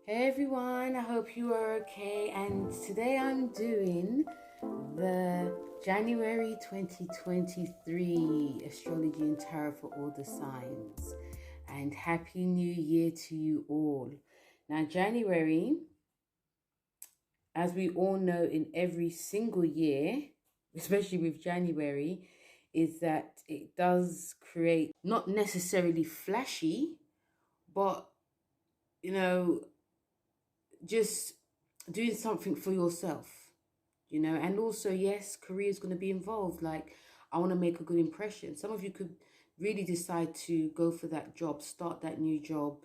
Hey everyone, I hope you are okay. And today I'm doing the January 2023 astrology and tarot for all the signs. And Happy New Year to you all. Now, January, as we all know, in every single year, especially with January, is that it does create not necessarily flashy, but you know, just doing something for yourself, and also, yes, career is going to be involved. Like, I want to make a good impression. Some of you could really decide to go for that job, start that new job,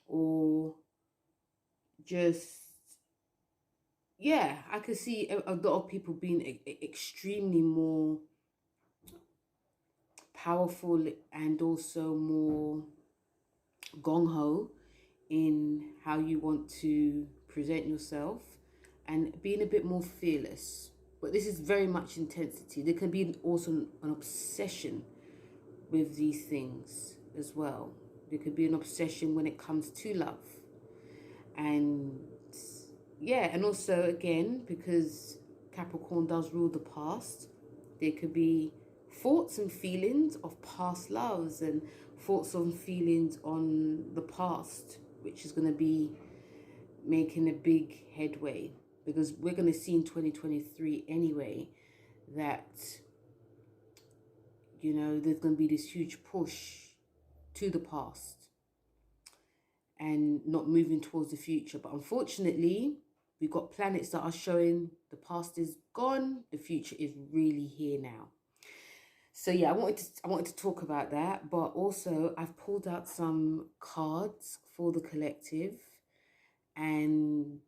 or just, yeah, I could see a lot of people being extremely more powerful and also more gung-ho in how you want to present yourself and being a bit more fearless. But this is very much intensity. There can be also an obsession with these things as well. There could be an obsession when it comes to love. And yeah, and also again, because Capricorn does rule the past, there could be thoughts and feelings of past loves and thoughts and feelings on the past, which is going to be making a big headway, because we're going to see in 2023 anyway that there's going to be this huge push to the past and not moving towards the future. But unfortunately, we've got planets that are showing the past is gone, the future is really here now. So yeah, I wanted to talk about that, but also I've pulled out some cards for the collective and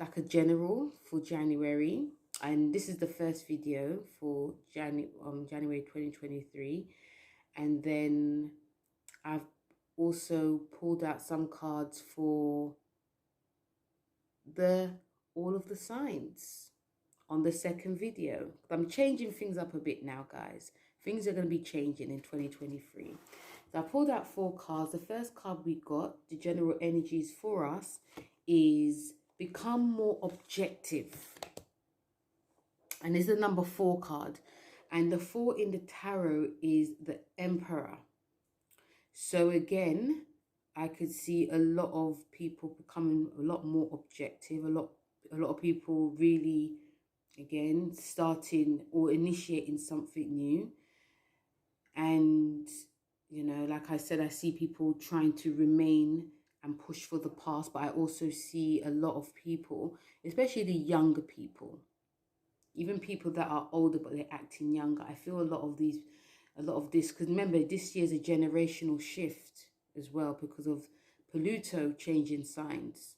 like a general for January. And this is the first video for January 2023. And then I've also pulled out some cards for all of the signs on the second video. I'm changing things up a bit now, guys. Things are going to be changing in 2023. So I pulled out 4 cards. The first card we got, the general energies for us, is become more objective. And this is the number 4 card. And the 4 in the tarot is the Emperor. So again, I could see a lot of people becoming a lot more objective. A lot of people really, again, starting or initiating something new. And, like I said, I see people trying to remain and push for the past, but I also see a lot of people, especially the younger people, even people that are older but they're acting younger. I feel a lot of this, because remember, this year's a generational shift as well because of Pluto changing signs.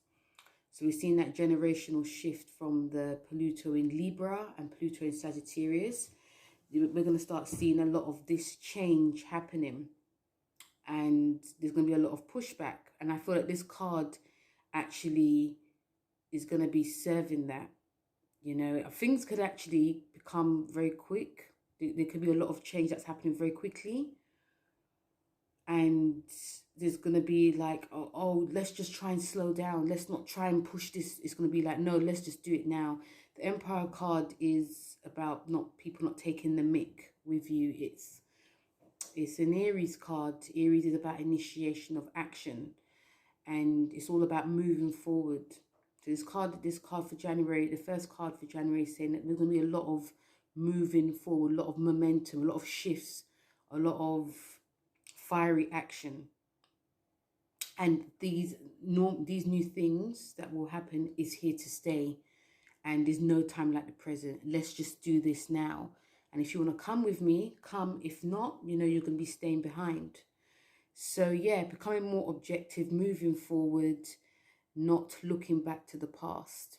So we've seen that generational shift from the Pluto in Libra and Pluto in Sagittarius. We're going to start seeing a lot of this change happening. And there's going to be a lot of pushback. And I feel like this card actually is going to be serving that. Things could actually become very quick. There could be a lot of change that's happening very quickly. And there's going to be like, oh, let's just try and slow down. Let's not try and push this. It's going to be like, no, let's just do it now. The Empire card is about people not taking the mick with you. It's an Aries card. Aries is about initiation of action. And it's all about moving forward. So this card for January, the first card for January, is saying that there's going to be a lot of moving forward, a lot of momentum, a lot of shifts, a lot of fiery action. And these new things that will happen is here to stay. And there's no time like the present. Let's just do this now. And if you want to come with me, come. If not, you're going to be staying behind. So yeah, becoming more objective, moving forward, not looking back to the past.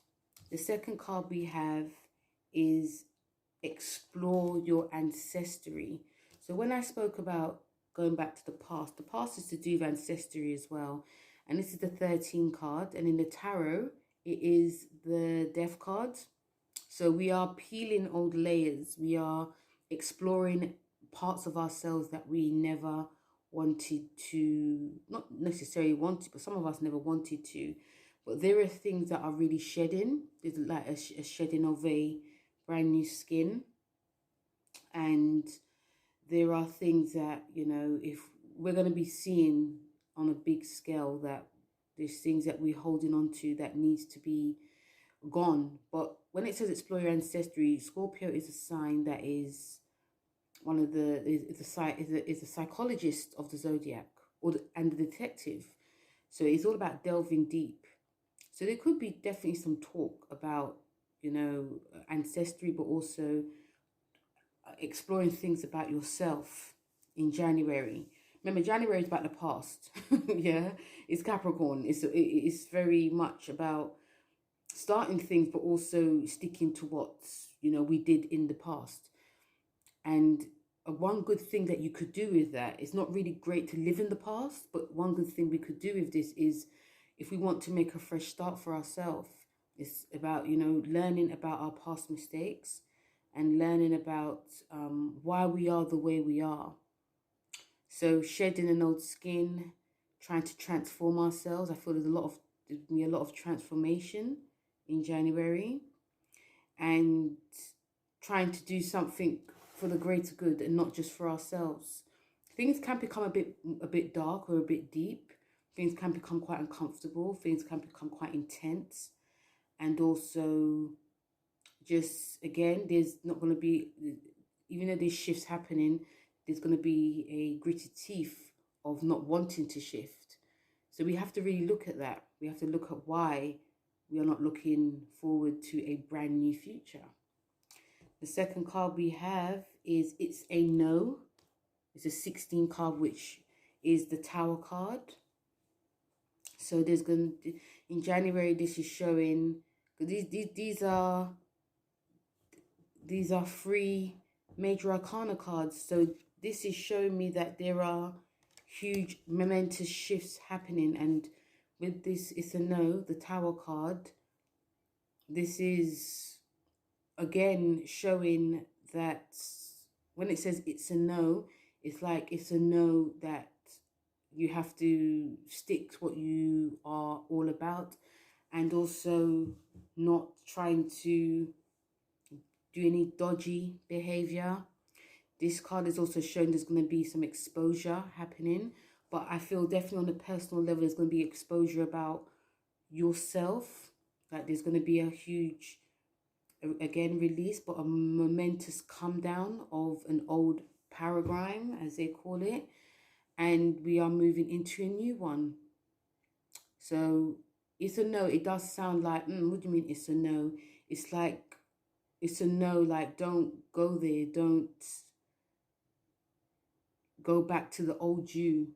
The second card we have is explore your ancestry. So when I spoke about going back to the past is to do with ancestry as well. And this is the 13 card. And in the tarot, it is the Death card. So we are peeling old layers. We are exploring parts of ourselves that we never wanted to, not necessarily wanted, but some of us never wanted to. But there are things that are really shedding. There's like a shedding of a brand new skin. And there are things that, you know, if we're going to be seeing on a big scale, that there's things that we're holding on to that needs to be gone. But when it says explore your ancestry, Scorpio is a sign that is one of the is a psychologist of the zodiac, and the detective. So it's all about delving deep. So there could be definitely some talk about, you know, ancestry, but also exploring things about yourself in January. Remember, January is about the past. Yeah, it's Capricorn. It's very much about starting things, but also sticking to what, you know, we did in the past. And one good thing that you could do with that, it's not really great to live in the past, but one good thing we could do with this is, if we want to make a fresh start for ourselves, it's about, you know, learning about our past mistakes and learning about why we are the way we are. So shedding an old skin, trying to transform ourselves. I feel there's a lot of transformation in January, and trying to do something for the greater good and not just for ourselves. Things can become a bit dark or a bit deep. Things can become quite uncomfortable. Things can become quite intense. And also, just again, there's not going to be, even though there's shifts happening, there's going to be a gritted teeth of not wanting to shift. So we have to really look at that. We have to look at why we are not looking forward to a brand new future. The second card we have is It's a No. It's a 16 card, which is the Tower card. So there's going to, in January, this is showing, these are 3 major arcana cards. So this is showing me that there are huge momentous shifts happening. And with this It's a No, the Tower card, this is again showing that when it says it's a no, it's like it's a no that you have to stick to what you are all about, and also not trying to do any dodgy behavior. This card is also showing there's going to be some exposure happening, but I feel definitely on a personal level there's going to be exposure about yourself. Like there's going to be a huge, again, release, but a momentous come down of an old paradigm, as they call it, and we are moving into a new one. So it's a no. It does sound like, what do you mean it's a no? It's like, it's a no, like don't go there, don't go back to the old you,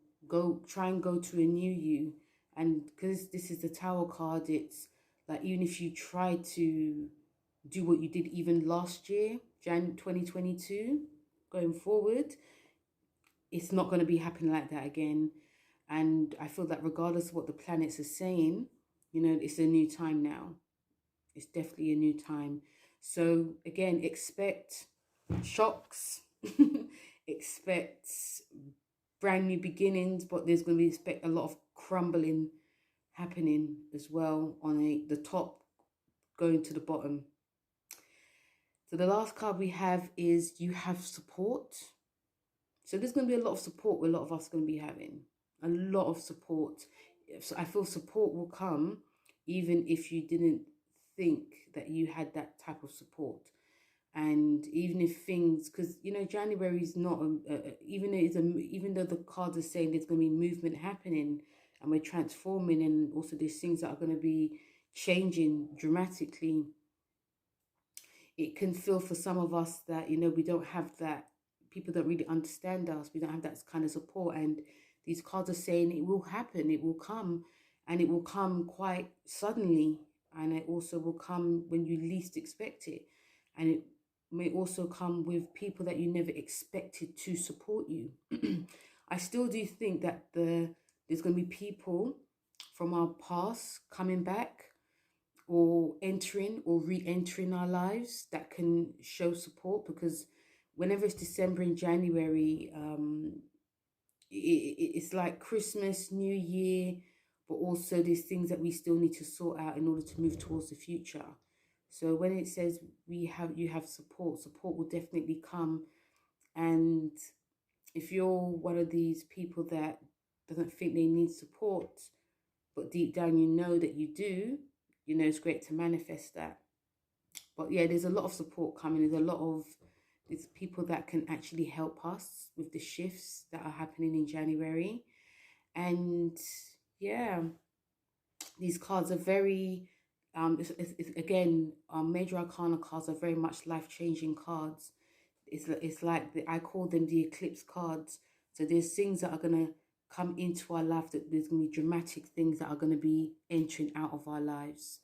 try and go to a new you. And because this is the Tower card, it's like, even if you try to do what you did even last year, Jan 2022, going forward, it's not going to be happening like that again. And I feel that regardless of what the planets are saying, you know, it's a new time now. It's definitely a new time. So again, expect shocks, expect brand new beginnings, but there's going to be expect a lot of crumbling happening as well, on the top going to the bottom. So the last card we have is You Have Support. So there's going to be a lot of support where a lot of us are going to be having. A lot of support. So I feel support will come even if you didn't think that you had that type of support. And even if things, because, you know, January is not, even though the cards are saying there's going to be movement happening and we're transforming, and also there's things that are going to be changing dramatically, it can feel for some of us that, you know, we don't have that, people don't really understand us, we don't have that kind of support. And these cards are saying it will happen, it will come, and it will come quite suddenly, and it also will come when you least expect it. And it may also come with people that you never expected to support you. I still do think that there's going to be people from our past coming back, or entering or re-entering our lives, that can show support. Because whenever it's December and January, it's like Christmas, New Year, but also there's things that we still need to sort out in order to move towards the future. So when it says you have support, support will definitely come. And if you're one of these people that doesn't think they need support, but deep down you know that you do, you know, it's great to manifest that. But yeah, there's a lot of support coming. There's a lot of these people that can actually help us with the shifts that are happening in January. And yeah, these cards are very, again, major arcana cards are very much life-changing cards. It's like I call them the eclipse cards. So there's things that are going to come into our life, that there's going to be dramatic things that are going to be entering out of our lives.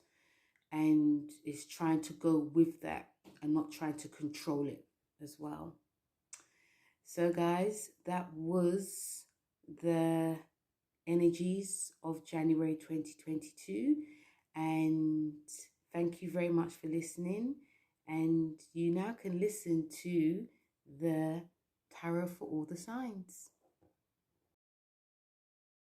And it's trying to go with that and not trying to control it as well. So guys, that was the energies of January 2022, and thank you very much for listening. And you now can listen to the tarot for all the signs.